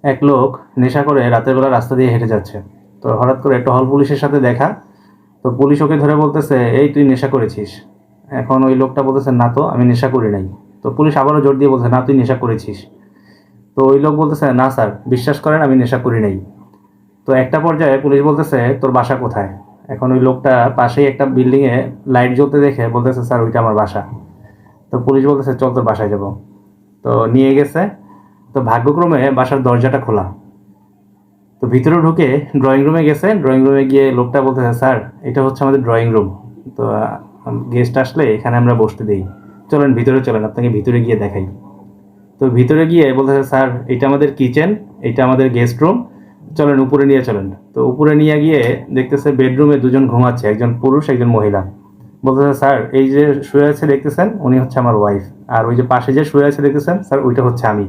এক লোক নেশা করে রাতের বেলা রাস্তা দিয়ে হেঁটে যাচ্ছে। তো হঠাৎ করে টহল পুলিশের সাথে দেখা। তো পুলিশ ওকে ধরে বলতেছে, এই তুই নেশা করেছিস? এখন ওই লোকটা বলতেছে, না তো আমি নেশা করি নাই। তো পুলিশ আবারও জোর দিয়ে বলছে, না তুই নেশা করেছিস। তো ওই লোক বলতেছে, না স্যার বিশ্বাস করেন আমি নেশা করি নাই। তো একটা পর্যায়ে পুলিশ বলতেছে, তোর বাসা কোথায়? এখন ওই লোকটা পাশেই একটা বিল্ডিংয়ে লাইট জ্বলতে দেখে বলতেছে, স্যার ওইটা আমার বাসা। তো পুলিশ বলতেছে, চল তোর বাসায় যাব। তো নিয়ে গেছে। তো ভাগ্যক্রমে বাসার দরজাটা খোলা। তো ভিতরে ঢুকে ড্রয়িং রুমে গেছে। ড্রয়িং রুমে গিয়ে লোকটা বলতেছে, স্যার এটা হচ্ছে আমাদের ড্রয়িং রুম। তো গেস্ট আসলে এখানে আমরা বসতে দিই। চলেন ভিতরে চলেন, আপনাকে ভিতরে গিয়ে দেখাই। তো ভিতরে গিয়ে বলতেছে, স্যার এটা আমাদের কিচেন, এটা আমাদের গেস্ট রুম, চলেন উপরে নিয়ে চলেন। তো উপরে নিয়ে গিয়ে দেখতেছে বেডরুমে দুজন ঘুমাচ্ছে, একজন পুরুষ একজন মহিলা। বলতেছে, স্যার এই যে শুয়ে আছে দেখতেছেন উনি হচ্ছে আমার ওয়াইফ, আর ওই যে পাশে যে শুয়ে আছে দেখতেছেন স্যার ওইটা হচ্ছে আমি।